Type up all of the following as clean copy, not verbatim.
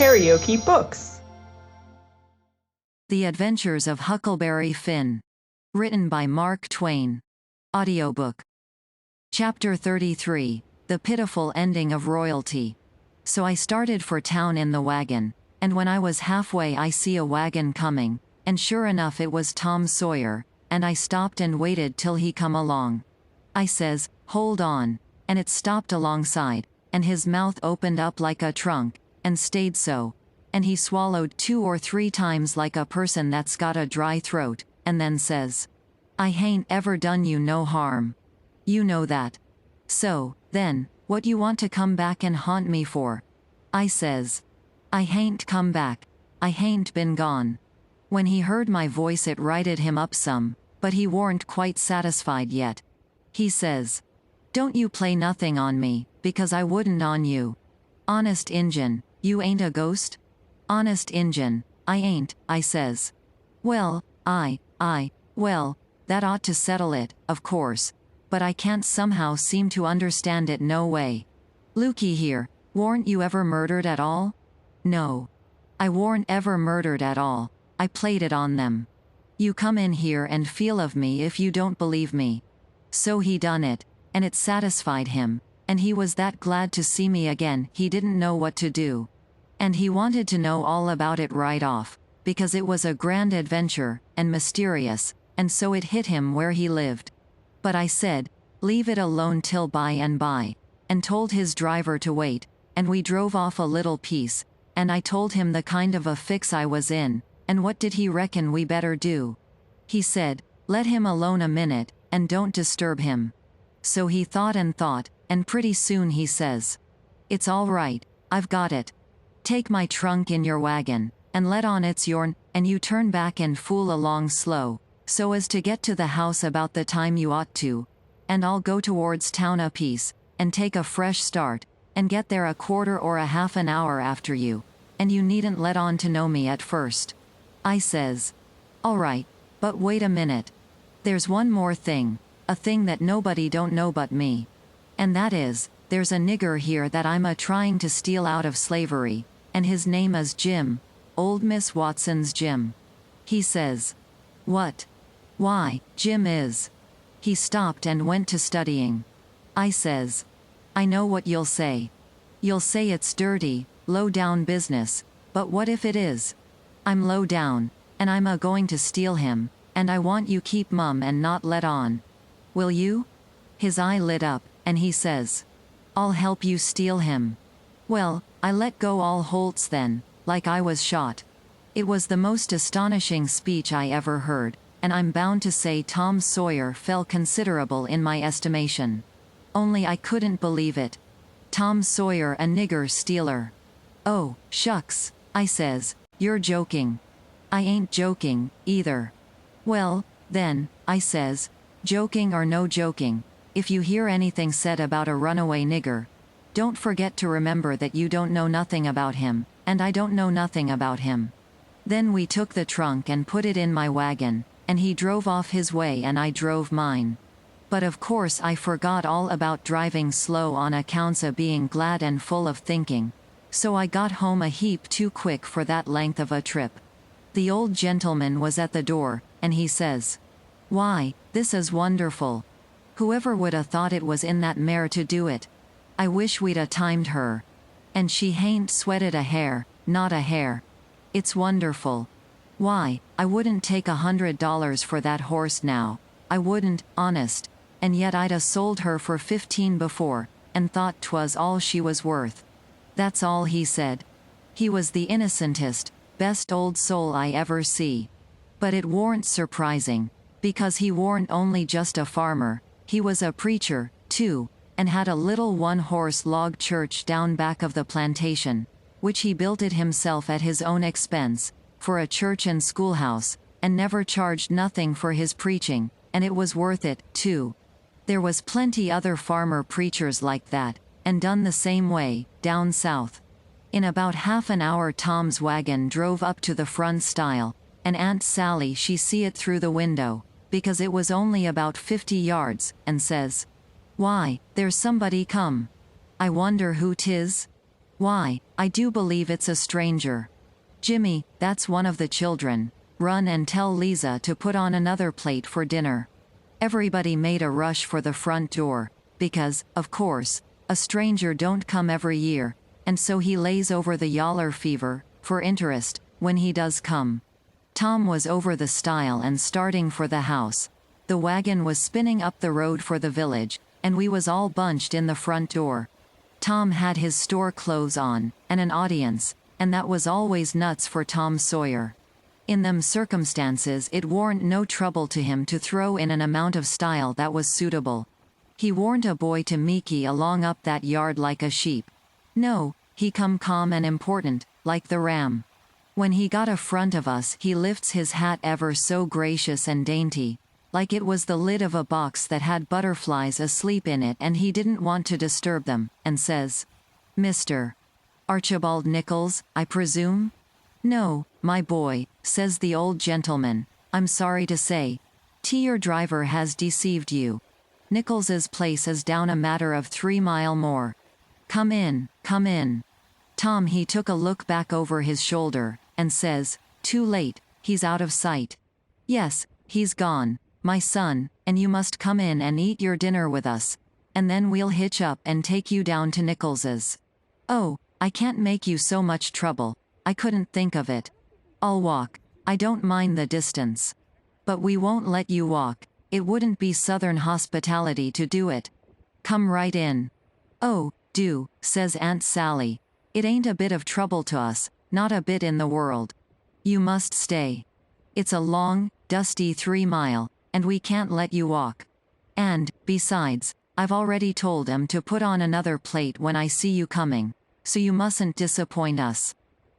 KaraokeBooks. The Adventures of Huckleberry Finn. Written by Mark Twain. Audiobook. Chapter 33. The Pitiful Ending of Royalty. So I started for town in the wagon, and when I was halfway I see a wagon coming, and sure enough it was Tom Sawyer, and I stopped and waited till he come along. I says, "Hold on," and it stopped alongside, and his mouth opened up like a trunk, and stayed so, and he swallowed 2 or 3 times like a person that's got a dry throat, and then says, "I hain't ever done you no harm. You know that. So, then, what you want to come back and haunt me for?" I says, "I hain't come back. I hain't been gone." When he heard my voice it righted him up some, but he warn't quite satisfied yet. He says, "Don't you play nothing on me, because I wouldn't on you. Honest Injun, you ain't a ghost?" "Honest Injun, I ain't," I says. "Well, well, that ought to settle it, of course, but I can't somehow seem to understand it no way. Looky here, warn't you ever murdered at all?" "No. I warn't ever murdered at all. I played it on them. You come in here and feel of me if you don't believe me." So he done it, and it satisfied him, and he was that glad to see me again he didn't know what to do. And he wanted to know all about it right off, because it was a grand adventure, and mysterious, and so it hit him where he lived. But I said, "Leave it alone till by and by," and told his driver to wait, and we drove off a little piece, and I told him the kind of a fix I was in, and what did he reckon we better do? He said, "Let him alone a minute, and don't disturb him." So he thought, and pretty soon he says, "It's all right, I've got it. Take my trunk in your wagon, and let on it's yourn, and you turn back and fool along slow, so as to get to the house about the time you ought to, and I'll go towards town a piece, and take a fresh start, and get there a quarter or a half an hour after you, and you needn't let on to know me at first." I says, "All right, but wait a minute. There's one more thing, a thing that nobody don't know but me. And that is, there's a nigger here that I'm a-trying to steal out of slavery, and his name is Jim, old Miss Watson's Jim." He says, "What? Why, Jim is—" He stopped and went to studying. I says, "I know what you'll say. You'll say it's dirty, low-down business, but what if it is? I'm low down, and I'm a-going to steal him, and I want you keep mum and not let on. Will you?" His eye lit up, and he says, "I'll help you steal him." Well, I let go all holts then, like I was shot. It was the most astonishing speech I ever heard, and I'm bound to say Tom Sawyer fell considerable in my estimation. Only I couldn't believe it. Tom Sawyer a nigger stealer. "Oh, shucks," I says, "you're joking." "I ain't joking, either." "Well, then," I says, "joking or no joking, if you hear anything said about a runaway nigger, don't forget to remember that you don't know nothing about him, and I don't know nothing about him." Then we took the trunk and put it in my wagon, and he drove off his way and I drove mine. But of course I forgot all about driving slow on accounts of being glad and full of thinking, so I got home a heap too quick for that length of a trip. The old gentleman was at the door, and he says, "Why, this is wonderful. Whoever would 'a' thought it was in that mare to do it? I wish we'd 'a' timed her. And she hain't sweated a hair, not a hair. It's wonderful. Why, I wouldn't take $100 for that horse now. I wouldn't, honest, and yet I'd 'a' sold her for 15 before, and thought 'twas all she was worth." That's all he said. He was the innocentest, best old soul I ever see. But it warn't surprising, because he warn't only just a farmer, he was a preacher, too, and had a little one-horse log church down back of the plantation, which he built it himself at his own expense, for a church and schoolhouse, and never charged nothing for his preaching, and it was worth it, too. There was plenty other farmer preachers like that, and done the same way, down south. In about half an hour Tom's wagon drove up to the front stile, and Aunt Sally she see it through the window, because it was only about 50 yards, and says, "Why, there's somebody come. I wonder who 'tis?" Why, I do believe it's a stranger. Jimmy, that's one of the children. Run and tell Lisa to put on another plate for dinner. Everybody made a rush for the front door, because, of course, a stranger don't come every year, and so he lays over the yaller fever, for interest, when he does come. Tom was over the stile and starting for the house. The wagon was spinning up the road for the village, and we was all bunched in the front door. Tom had his store clothes on, and an audience, and that was always nuts for Tom Sawyer. In them circumstances it warn't no trouble to him to throw in an amount of style that was suitable. He warn't a boy to meeky along up that yard like a sheep. No, he come calm and important, like the ram. When he got a front of us he lifts his hat ever so gracious and dainty, like it was the lid of a box that had butterflies asleep in it and he didn't want to disturb them, and says, "Mr. Archibald Nichols, I presume?" "No, my boy," says the old gentleman, "I'm sorry to say, your driver has deceived you. Nichols's place is down a matter of 3 mile more. Come in, come in." Tom he took a look back over his shoulder, and says, "Too late, he's out of sight. Yes, he's gone, my son, and you must come in and eat your dinner with us, and then we'll hitch up and take you down to Nichols's." "Oh, I can't make you so much trouble, I couldn't think of it. I'll walk, I don't mind the distance." "But we won't let you walk, it wouldn't be Southern hospitality to do it. Come right in." "Oh, do," says Aunt Sally. "It ain't a bit of trouble to us, not a bit in the world. You must stay. It's a long, dusty 3 mile, and we can't let you walk. And, besides, I've already told 'em to put on another plate when I see you coming, so you mustn't disappoint us.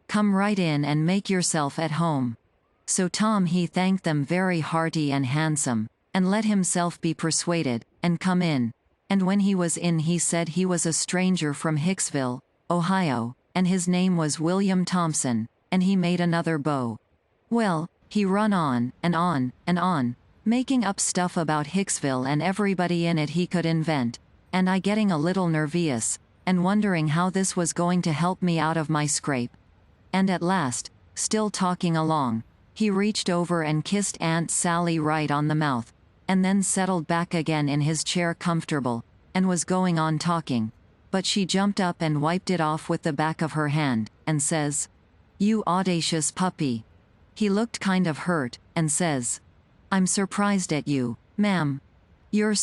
Come right in and make yourself at home." So Tom he thanked them very hearty and handsome, and let himself be persuaded, and come in. And when he was in he said he was a stranger from Hicksville, Ohio, and his name was William Thompson, and he made another bow. Well, he run on, and on, and on, making up stuff about Hicksville and everybody in it he could invent, and I getting a little nervous, and wondering how this was going to help me out of my scrape. And at last, still talking along, he reached over and kissed Aunt Sally right on the mouth, and then settled back again in his chair comfortable, and was going on talking, but she jumped up and wiped it off with the back of her hand, and says, "You audacious puppy." He looked kind of hurt, and says, "I'm surprised at you, ma'am. You're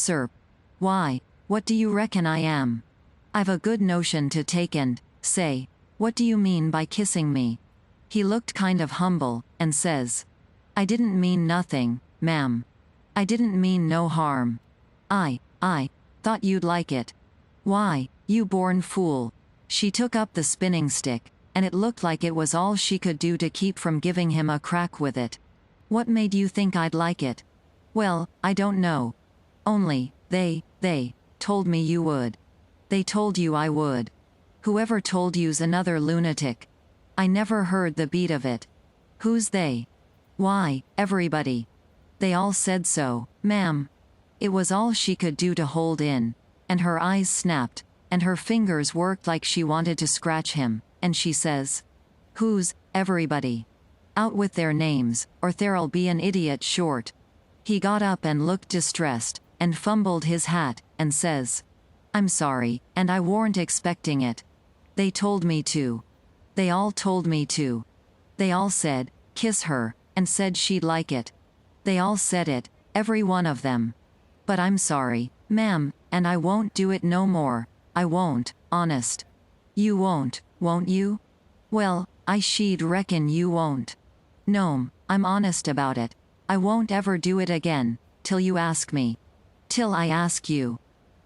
Why, what do you reckon I am? I've a good notion to take and say, what do you mean by kissing me?" He looked kind of humble, and says, "I didn't mean nothing, ma'am. I didn't mean no harm. I thought you'd like it. Why, you born fool." She took up the spinning stick, and it looked like it was all she could do to keep from giving him a crack with it. "What made you think I'd like it?" "Well, I don't know. Only, they told me you would. They told you I would." "Whoever told you's another lunatic. I never heard the beat of it." "Who's they?" "Why, everybody. They all said so, ma'am." It was all she could do to hold in, and her eyes snapped, and her fingers worked like she wanted to scratch him, and she says, "Who's everybody? Out with their names, or there'll be an idiot short." He got up and looked distressed, and fumbled his hat, and says, "I'm sorry, and I warn't expecting it. They told me to. They all told me to. They all said, kiss her, and said she'd like it. They all said it, every one of them. But I'm sorry, ma'am, and I won't do it no more. I won't, honest." "You won't you?" "Well, I she'd reckon you won't." "No'm, I'm honest about it. I won't ever do it again, till you ask me." "Till I ask you?"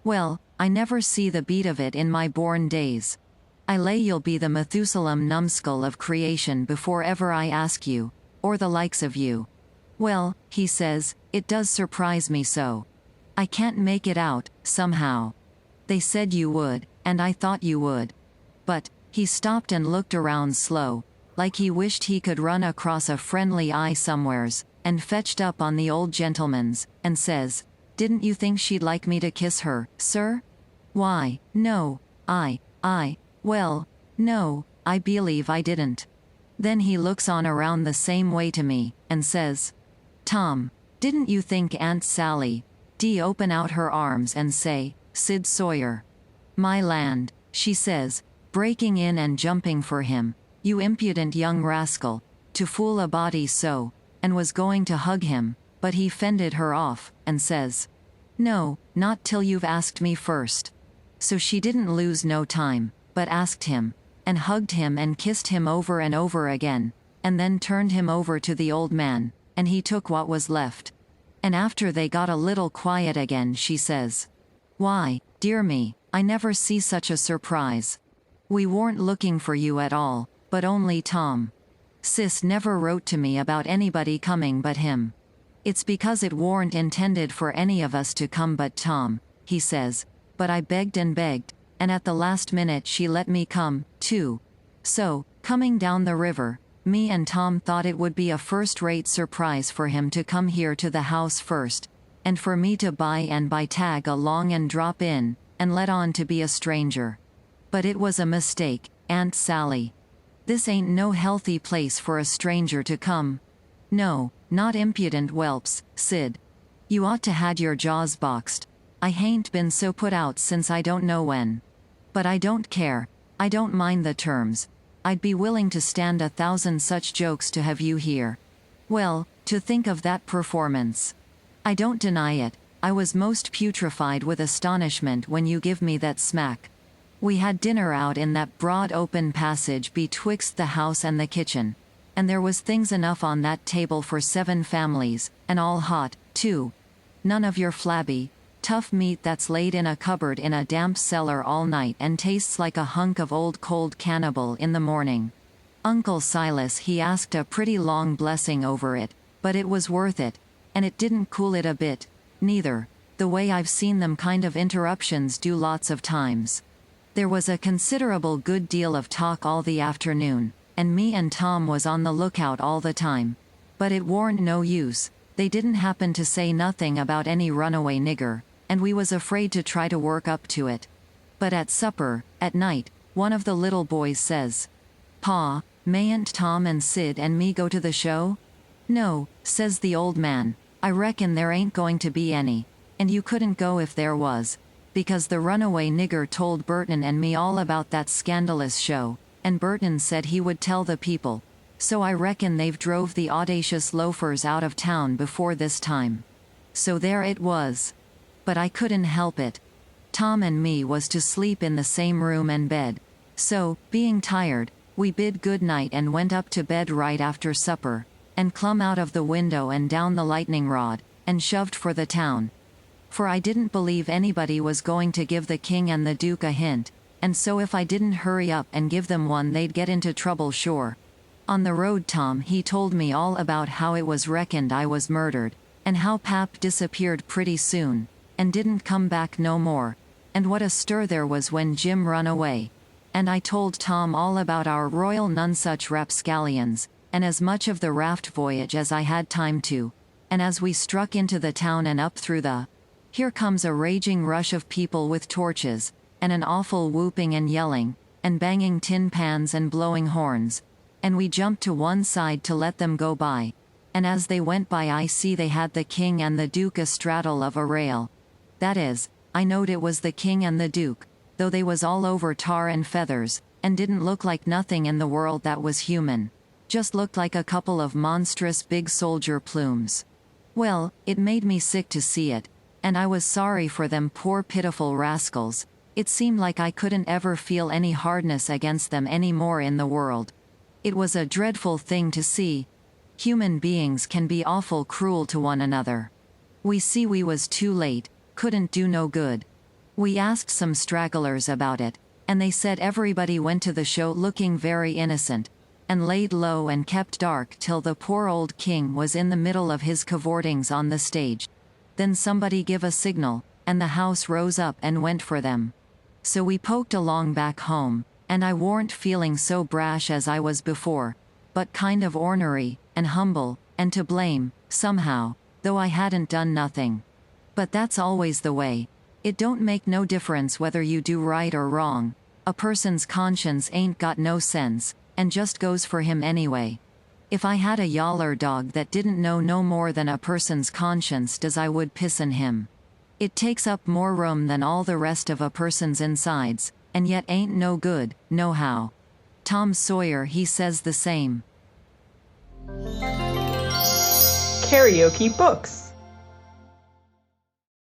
"Well, I never see the beat of it in my born days. I lay you'll be the Methusalem numbskull of creation before ever I ask you, or the likes of you." "Well," he says, "it does surprise me so. I can't make it out, somehow. They said you would, and I thought you would. But," he stopped and looked around slow, like he wished he could run across a friendly eye somewheres, and fetched up on the old gentleman's, and says, "Didn't you think she'd like me to kiss her, sir?" "Why, no, well, No, I believe I didn't. Then he looks on around the same way to me, and says, Tom, didn't you think Aunt Sally d open out her arms and say, Sid Sawyer? My land, she says, breaking in and jumping for him, you impudent young rascal, to fool a body so, and was going to hug him, but he fended her off, and says, no, not till you've asked me first. So she didn't lose no time, but asked him, and hugged him and kissed him over and over again, and then turned him over to the old man, and he took what was left. And after they got a little quiet again, she says, why, dear me, I never see such a surprise. We weren't looking for you at all, but only Tom. Sis never wrote to me about anybody coming but him. It's because it weren't intended for any of us to come but Tom, he says, but I begged, and at the last minute she let me come, too. So, coming down the river, me and Tom thought it would be a first-rate surprise for him to come here to the house first, and for me to by tag along and drop in, and let on to be a stranger. But it was a mistake, Aunt Sally. This ain't no healthy place for a stranger to come. No, not impudent whelps, Sid. You ought to had your jaws boxed. I hain't been so put out since I don't know when. But I don't care, I don't mind the terms. I'd be willing to stand 1,000 such jokes to have you here. Well, to think of that performance. I don't deny it, I was most putrefied with astonishment when you give me that smack. We had dinner out in that broad open passage betwixt the house and the kitchen, and there was things enough on that table for 7 families, and all hot, too. None of your flabby, tough meat that's laid in a cupboard in a damp cellar all night and tastes like a hunk of old cold cannibal in the morning. Uncle Silas he asked a pretty long blessing over it, but it was worth it, and it didn't cool it a bit, neither, the way I've seen them kind of interruptions do lots of times. There was a considerable good deal of talk all the afternoon, and me and Tom was on the lookout all the time. But it warn't no use, they didn't happen to say nothing about any runaway nigger, and we was afraid to try to work up to it. But at supper, at night, one of the little boys says, Pa, mayn't Tom and Sid and me go to the show? No, says the old man, I reckon there ain't going to be any, and you couldn't go if there was, because the runaway nigger told Burton and me all about that scandalous show, and Burton said he would tell the people, so I reckon they've drove the audacious loafers out of town before this time. So there it was. But I couldn't help it. Tom and me was to sleep in the same room and bed, so, being tired, we bid good night and went up to bed right after supper, and clumb out of the window and down the lightning rod, and shoved for the town. For I didn't believe anybody was going to give the king and the duke a hint, and so if I didn't hurry up and give them one they'd get into trouble sure. On the road Tom he told me all about how it was reckoned I was murdered, and how Pap disappeared pretty soon, and didn't come back no more, and what a stir there was when Jim run away. And I told Tom all about our Royal Nonsuch rapscallions, and as much of the raft voyage as I had time to, and as we struck into the town and up through the here comes a raging rush of people with torches, and an awful whooping and yelling, and banging tin pans and blowing horns, and we jumped to one side to let them go by, and as they went by I see they had the king and the duke astraddle of a rail. That is, I knowed it was the king and the duke, though they was all over tar and feathers, and didn't look like nothing in the world that was human, just looked like a couple of monstrous big soldier plumes. Well, it made me sick to see it, and I was sorry for them poor pitiful rascals. It seemed like I couldn't ever feel any hardness against them any more in the world. It was a dreadful thing to see. Human beings can be awful cruel to one another. We see we was too late, couldn't do no good. We asked some stragglers about it, and they said everybody went to the show looking very innocent, and laid low and kept dark till the poor old king was in the middle of his cavortings on the stage. Then somebody give a signal, and the house rose up and went for them. So we poked along back home, and I warn't feeling so brash as I was before, but kind of ornery, and humble, and to blame, somehow, though I hadn't done nothing. But that's always the way. It don't make no difference whether you do right or wrong. A person's conscience ain't got no sense, and just goes for him anyway. If I had a yaller dog that didn't know no more than a person's conscience does, I would pissin' him. It takes up more room than all the rest of a person's insides, and yet ain't no good, no how. Tom Sawyer he says the same. KaraokeBooks.